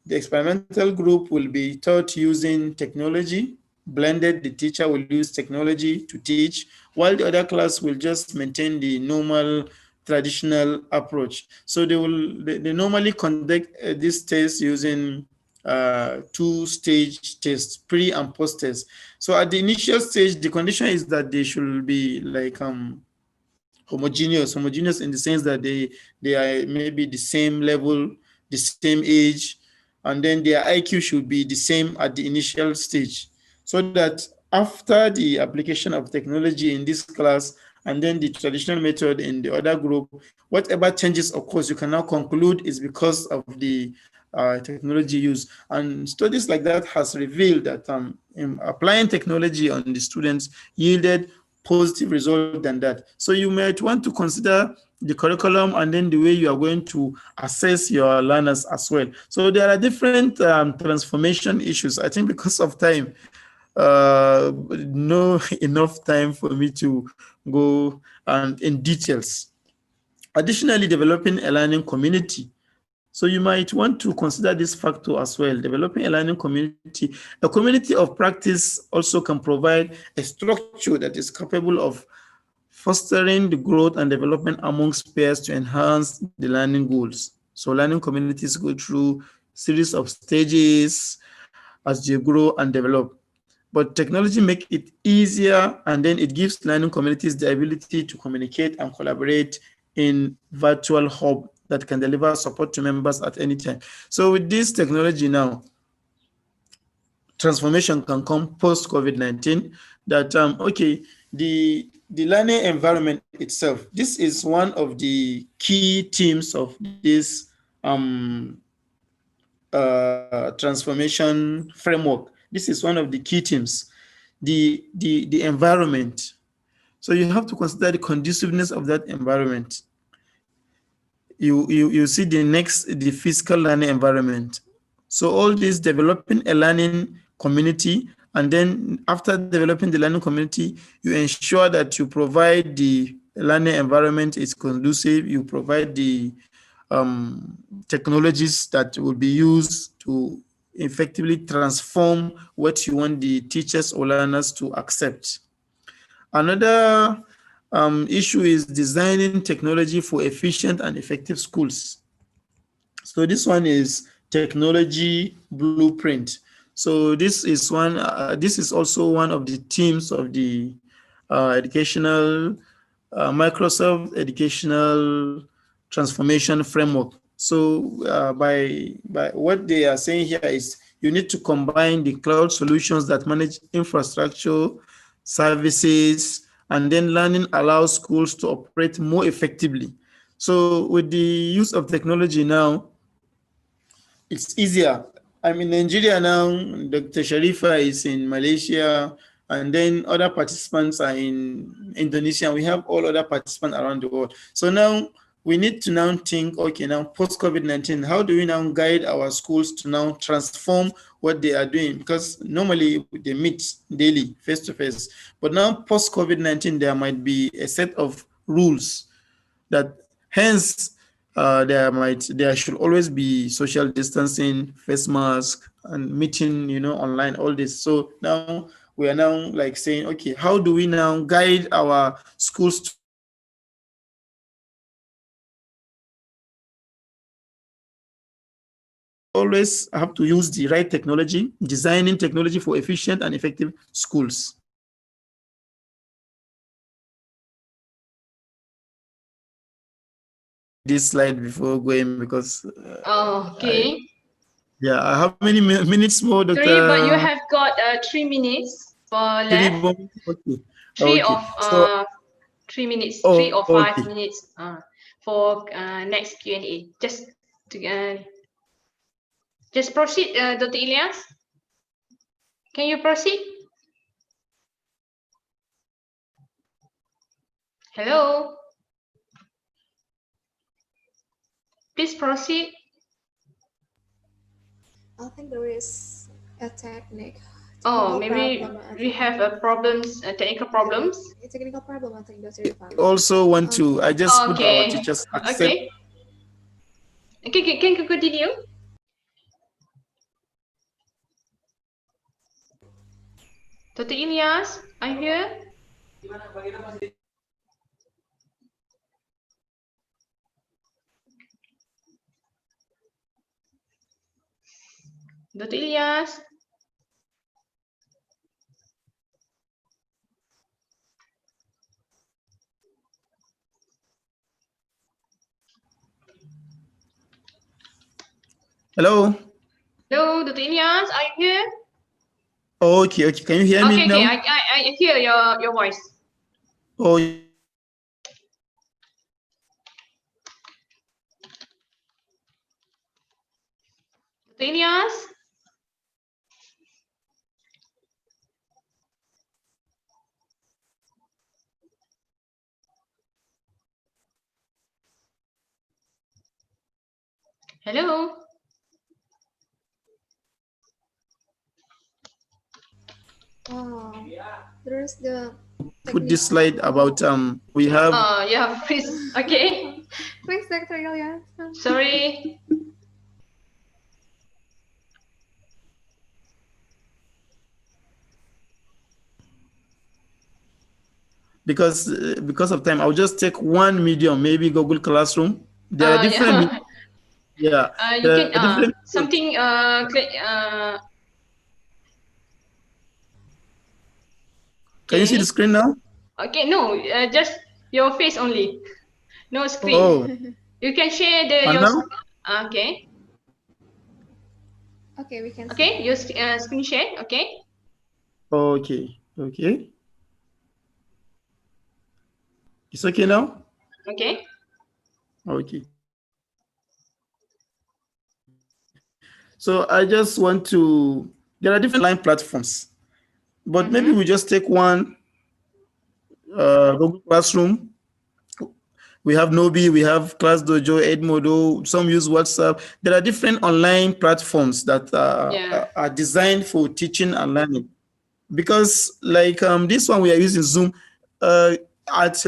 The experimental group will be taught using technology. Blended, the teacher will use technology to teach, while the other class will just maintain the normal traditional approach. So they normally conduct this test using two-stage tests, pre and post test. So at the initial stage, the condition is that they should be like homogeneous in the sense that they are maybe the same level, the same age, and then their IQ should be the same at the initial stage, so that after the application of technology in this class and then the traditional method in the other group, whatever changes occurs, you can now conclude is because of the technology use. And studies like that has revealed that applying technology on the students yielded positive result than that. So you might want to consider the curriculum and then the way you are going to assess your learners as well. So there are different transformation issues. I think because of time, no enough time for me to go in details. Additionally, developing a learning community. So you might want to consider this factor as well. Developing a learning community. A community of practice also can provide a structure that is capable of fostering the growth and development amongst peers to enhance the learning goals. So learning communities go through series of stages as they grow and develop. But technology makes it easier, and then it gives learning communities the ability to communicate and collaborate in virtual hub that can deliver support to members at any time. So with this technology now, transformation can come post COVID-19. That okay, the learning environment itself. This is one of the key themes of this transformation framework. This is one of the key themes. The environment. So you have to consider the conduciveness of that environment. You see the physical learning environment. So all this, developing a learning community, and then after developing the learning community, you ensure that you provide the learning environment is conducive. You provide the technologies that will be used to effectively transform what you want the teachers or learners to accept. Another issue is designing technology for efficient and effective schools. So this one is technology blueprint. So this is one. This is also one of the themes of the educational Microsoft educational transformation framework. So by what they are saying here is you need to combine the cloud solutions that manage infrastructure, services, and then learning allows schools to operate more effectively. So with the use of technology now, it's easier. I'm in Nigeria now, Dr. Sharifa is in Malaysia, and then other participants are in Indonesia. We have all other participants around the world. So now we need to now think, okay, now post-COVID-19, how do we now guide our schools to now transform what they are doing? Because normally they meet daily, face-to-face. But now post-COVID-19, there might be a set of rules that hence there should always be social distancing, face mask, and meeting, online, all this. So now we are now like saying, okay, how do we now guide our schools to always have to use the right technology, designing technology for efficient and effective schools. This slide before going because okay. How many minutes more, Dr. Sorry, but you have got 3 minutes for left. Okay. Three Okay. of So 3 minutes, oh, 3 or 5 okay. minutes for next Q&A. Just proceed, Dr. Ilyas. Can you proceed? Hello. Please proceed. I think there is a maybe we have a problems, technical problems. A technical problem, I think that's Also want to, I just put our Okay. teachers accept. Okay. Okay, can you continue? Dr. Ilyas, are you here? Dr. Ilyas? Hello. Hello, Dr. Ilyas, are you here? Okay. Can you hear me Okay, now? I hear your voice. Oh, Dr. Ilyas? Hello? There's the put this slide about we have. Yeah, please. Okay. Thanks, Dr. Ilyas. Sorry. Because of time, I'll just take one medium, maybe Google Classroom. There are different. Yeah. Yeah. You There can are different. something Can you see the okay. screen now? Okay, no, just your face only. No screen. Oh, You can share the and your now? okay. Okay, we can see. Okay, your screen share, okay? Okay. It's okay now? Okay. Okay. So I just want to, there are different online platforms, but maybe we just take one, Google Classroom. We have Nobi, we have Class Dojo, Edmodo, some use WhatsApp. There are different online platforms that are designed for teaching and learning. Because like this one we are using Zoom, at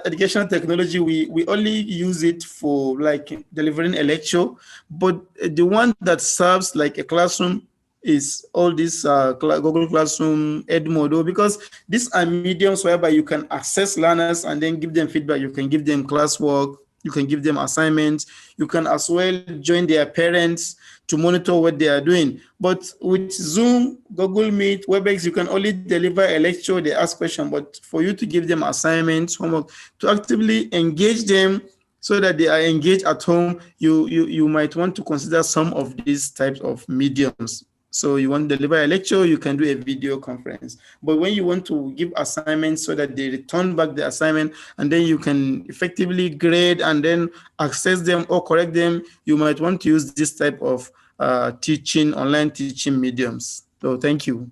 educational technology we only use it for like delivering a lecture, but the one that serves like a classroom is all this Google Classroom, Edmodo, because these are mediums whereby you can access learners and then give them feedback. You can give them classwork, you can give them assignments, you can as well join their parents to monitor what they are doing. But with Zoom, Google Meet, WebEx, you can only deliver a lecture, they ask questions, but for you to give them assignments, homework, to actively engage them so that they are engaged at home, you might want to consider some of these types of mediums. So you want to deliver a lecture, you can do a video conference. But when you want to give assignments so that they return back the assignment and then you can effectively grade and then access them or correct them, you might want to use this type of online teaching mediums. So thank you.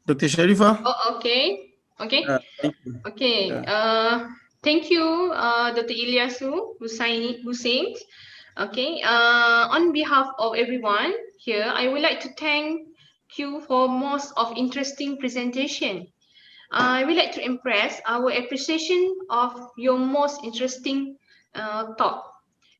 Dr. Sharifa? Oh, okay. Okay. Thank you. Okay. Thank you, Dr. Ilyasu Hussein. Okay. On behalf of everyone here, I would like to thank you for most of interesting presentation. I would like to impress our appreciation of your most interesting talk.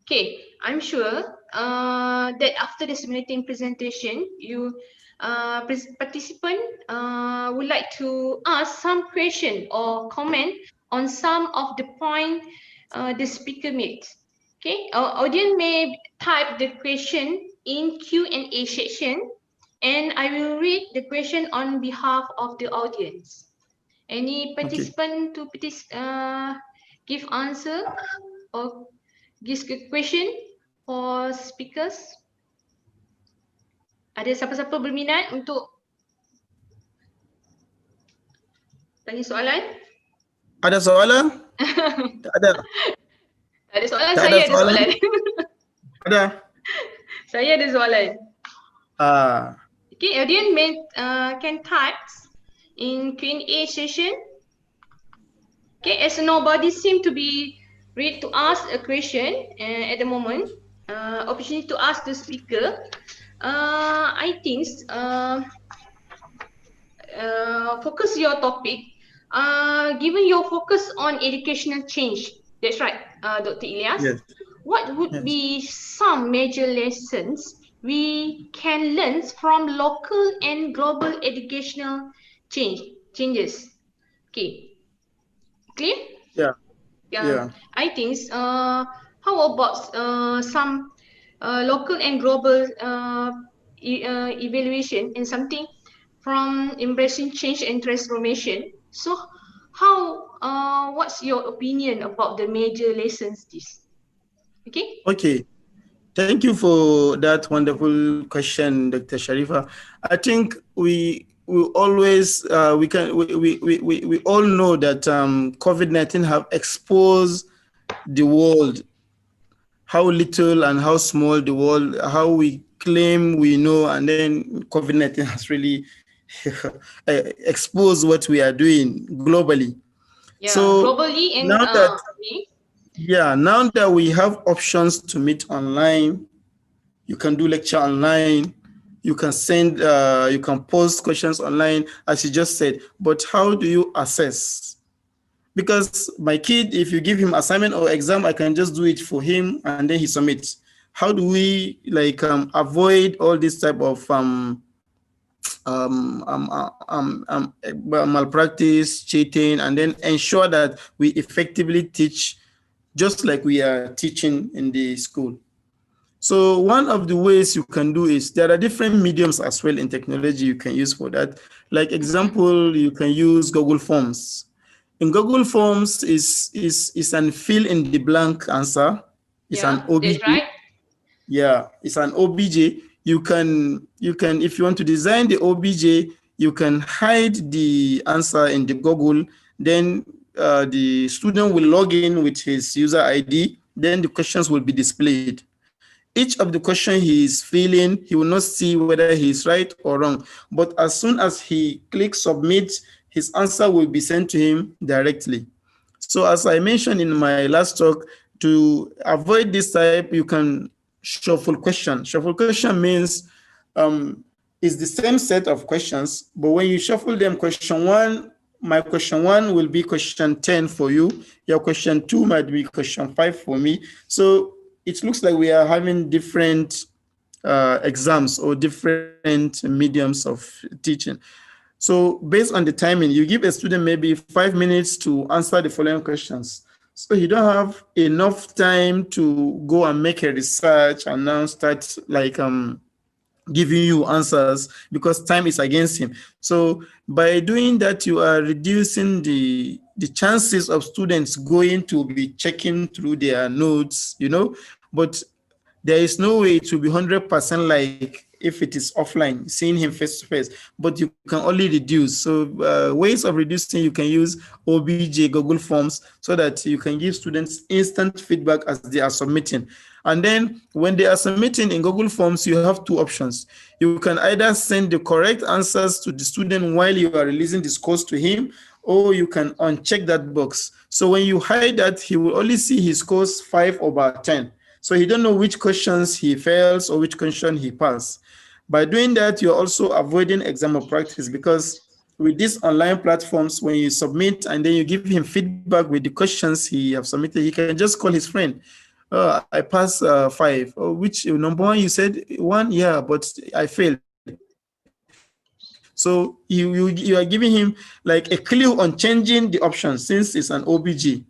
Okay, I'm sure that after the simulating presentation, you participant would like to ask some question or comment on some of the point the speaker made. Okay, our audience may type the question in Q&A section, and I will read the question on behalf of the audience. Any participant to give answer or give question for speakers? Ada siapa-siapa berminat untuk tanya soalan? Ada soalan? Tak ada. Tak ada soalan, Tak saya ada soalan. soalan. Ada. Saya ada soalan. Ah. Okay, audience can type in Q&A session. Okay, as nobody seem to be ready to ask a question at the moment, opportunity to ask the speaker. I think focus your topic. Given your focus on educational change, that's right, Dr. Ilyas. Yes. what would be some major lessons we can learn from local and global educational changes? Okay, clear? Yeah. Yeah, Yeah. I think. How about some local and global evaluation and something from embracing change and transformation? So, how? What's your opinion about the major lessons? This. Okay. Okay. Thank you for that wonderful question, Dr. Sharifa. I think we always we all know that COVID-19 have exposed the world, how little and how small the world, how we claim we know, and then COVID-19 has really exposed what we are doing globally. Yeah, So globally and now that okay. yeah, now that we have options to meet online, you can do lecture online, you can send, you can post questions online, as you just said. But how do you assess? Because my kid, if you give him assignment or exam, I can just do it for him and then he submits. How do we like avoid all this type of malpractice, cheating, and then ensure that we effectively teach just like we are teaching in the school? So one of the ways you can do is there are different mediums as well in technology you can use for that. Like example, you can use Google Forms. In Google Forms is an fill in the blank answer. It's an Yeah, that's OBJ. right. Yeah, it's an OBJ. You can if you want to design the OBJ, you can hide the answer in the Google. Then the student will log in with his user ID. Then the questions will be displayed. Each of the question he is filling, he will not see whether he is right or wrong. But as soon as he clicks submit, his answer will be sent to him directly. So as I mentioned in my last talk, to avoid this type, you can shuffle question. Shuffle question means it's the same set of questions, but when you shuffle them, question one, my question one will be question 10 for you. Your question two might be question five for me. So it looks like we are having different exams or different mediums of teaching. So based on the timing, you give a student maybe 5 minutes to answer the following questions. So he don't have enough time to go and make a research and now start like giving you answers because time is against him. So by doing that, you are reducing the chances of students going to be checking through their notes, but there is no way it will be 100% like if it is offline, seeing him face to face, but you can only reduce. So ways of reducing, you can use OBJ, Google Forms, so that you can give students instant feedback as they are submitting. And then when they are submitting in Google Forms, you have two options. You can either send the correct answers to the student while you are releasing the scores to him, or you can uncheck that box. So when you hide that, he will only see his scores 5/10. So he don't know which questions he fails or which question he passes. By doing that, you're also avoiding exam of practice, because with these online platforms, when you submit and then you give him feedback with the questions he have submitted, he can just call his friend. I passed five. Oh, which number one? You said one? Yeah, but I failed. So you are giving him like a clue on changing the options since it's an OBG.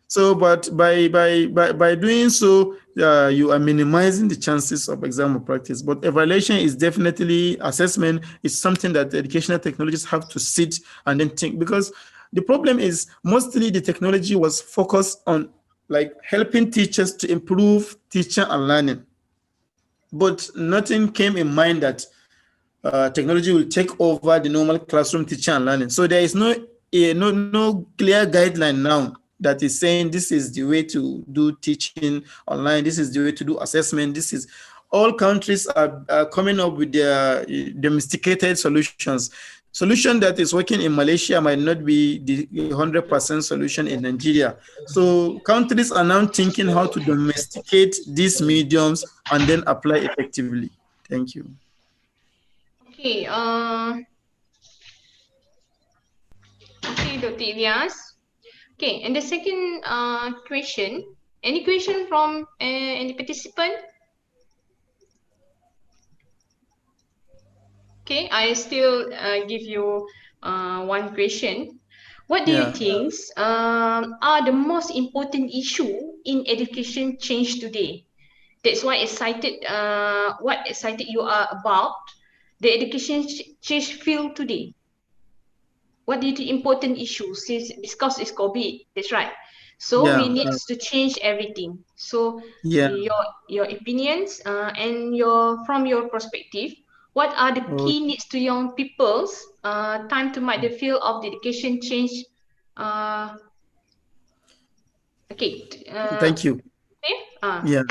So, but by doing so, you are minimizing the chances of exam malpractice. But evaluation is definitely assessment. Is something that educational technologists have to sit and then think, because the problem is mostly the technology was focused on like helping teachers to improve teaching and learning, but nothing came in mind that technology will take over the normal classroom teaching and learning. So there is no clear guideline now that is saying this is the way to do teaching online. This is the way to do assessment. This is all countries are coming up with their domesticated solutions. Solution that is working in Malaysia might not be the 100% solution in Nigeria. So countries are now thinking how to domesticate these mediums and then apply effectively. Thank you. Okay. Okay, Dr. Ilyas. Okay, and the second question Any question from any participant? Okay, I still give you one question. What do you think are the most important issue in education change today? That's why excited. What excited you are about the education change field today? What do you think important issues since because it's COVID? That's right. So we need to change everything. So your opinions and from your perspective, what are the key needs to young people's time to make the field of the education change? Okay. Thank you. Okay.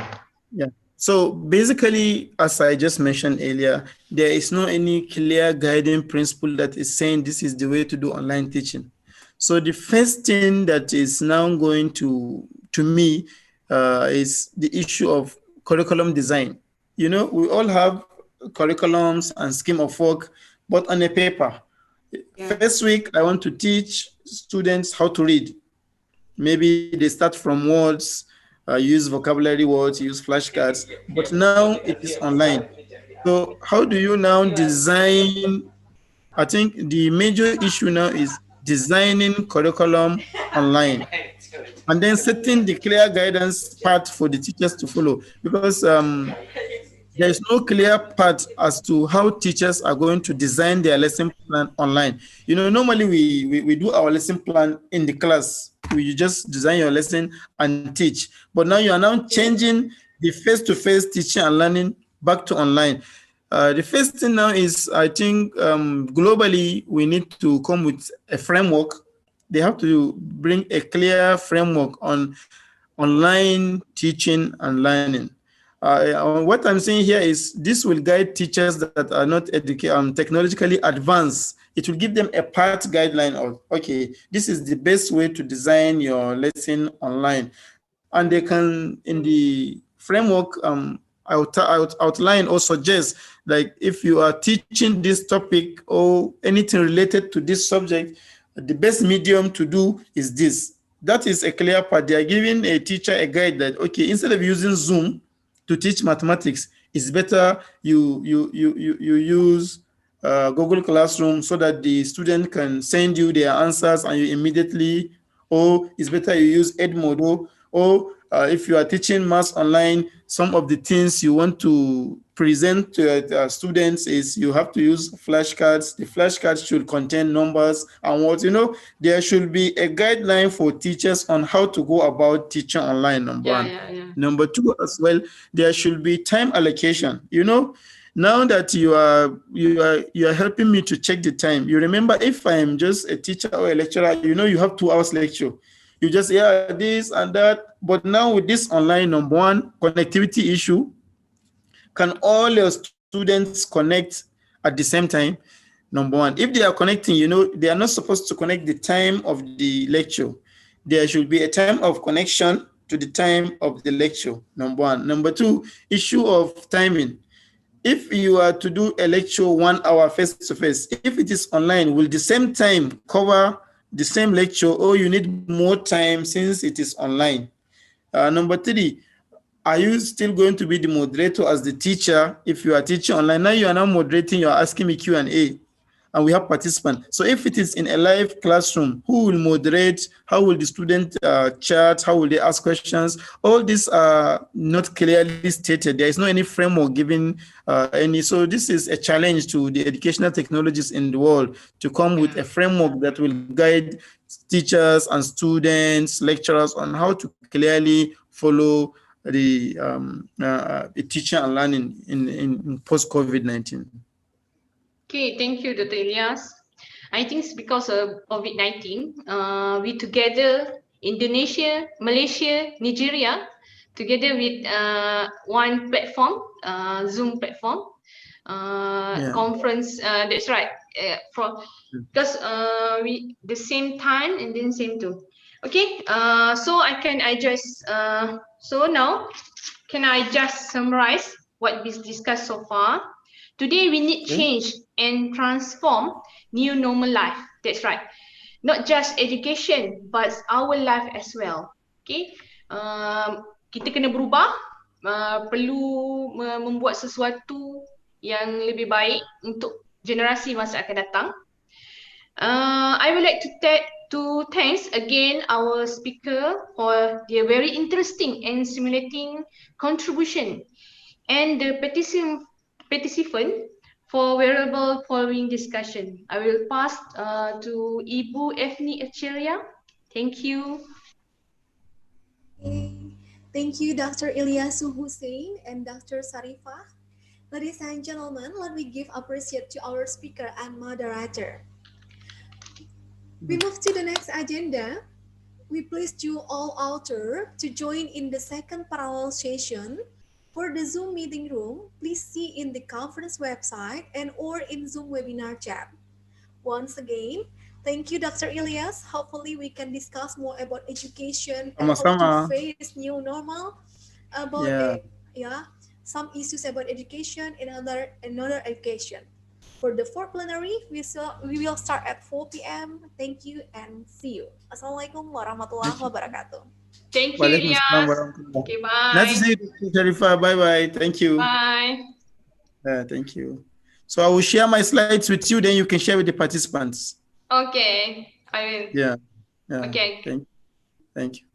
Yeah. So basically, as I just mentioned earlier, there is no any clear guiding principle that is saying this is the way to do online teaching. So the first thing that is now going to me is the issue of curriculum design. You know, we all have curriculums and scheme of work, but on a paper. First week, I want to teach students how to read. Maybe they start from words, use vocabulary words, use flashcards, but now it is online. So how do you now design? I think the major issue now is designing curriculum online and then setting the clear guidance path for the teachers to follow, because there is no clear path as to how teachers are going to design their lesson plan online. You know, normally we do our lesson plan in the class. You just design your lesson and teach. But now you are now changing the face-to-face teaching and learning back to online. The first thing now is, I think, globally, we need to come with a framework. They have to bring a clear framework on online teaching and learning. What I'm saying here is this will guide teachers that are not technologically advanced. It will give them a path guideline of, okay, this is the best way to design your lesson online. And they can, in the framework, outline or suggest, like, if you are teaching this topic or anything related to this subject, the best medium to do is this. That is a clear part. They are giving a teacher a guide that, okay, instead of using Zoom to teach mathematics, it's better you use Google Classroom so that the student can send you their answers and you immediately, or it's better you use Edmodo, or if you are teaching maths online, some of the things you want to present to students is you have to use flashcards. The flashcards should contain numbers and what, you know, there should be a guideline for teachers on how to go about teaching online, number one. Number two, as well, there should be time allocation. You know, now that you are helping me to check the time. You remember, if I am just a teacher or a lecturer, you know, you have 2 hours lecture. You just, this and that. But now with this online, number one, connectivity issue, can all your students connect at the same time? Number one, if they are connecting, you know, they are not supposed to connect the time of the lecture. There should be a time of connection to the time of the lecture, number one. Number two, issue of timing. If you are to do a lecture 1 hour face-to-face, if it is online, will the same time cover the same lecture, or you need more time since it is online? Number three, are you still going to be the moderator as the teacher if you are teaching online? Now you are now moderating, you are asking me Q&A, and we have participants. So if it is in a live classroom, who will moderate? How will the student chat? How will they ask questions? All these are not clearly stated. There is no any framework given any. So this is a challenge to the educational technologies in the world to come with a framework that will guide teachers and students, lecturers on how to clearly follow the teaching and learning in post-COVID-19. Okay, thank you, Dr. Ilyas. I think it's because of COVID-19, we together, Indonesia, Malaysia, Nigeria, together with one platform, Zoom platform, conference, that's right, because we the same time and then same too. Okay, so I just, so now, can I just summarize what we discussed so far? Today, we need change and transform new normal life. That's right. Not just education, but our life as well. Okay. kita kena berubah, perlu membuat sesuatu yang lebih baik untuk generasi masa akan datang. I would like to thanks again our speaker for their very interesting and stimulating contribution, and the participant for valuable following discussion. I will pass to Ibu Efni Echeria. Thank you. Thank you, Dr. Ilyasu Hussein and Dr. Sarifah. Ladies and gentlemen, let me give appreciate to our speaker and moderator. We move to the next agenda. We please you all author to join in the second parallel session. For the Zoom meeting room, please see in the conference website and or in Zoom webinar chat. Once again, thank you, Dr. Ilyas. Hopefully we can discuss more about education and how to face new normal about some issues about education and another education. For the fourth plenary, we will start at 4 p.m. Thank you and see you. Assalamualaikum warahmatullahi wabarakatuh. Thank you, Ilyas. Okay, bye. Nice to see you, Sharifah. Bye-bye. Thank you. Bye. Thank you. So I will share my slides with you, then you can share with the participants. Okay, I will. Yeah. Okay. Thank you.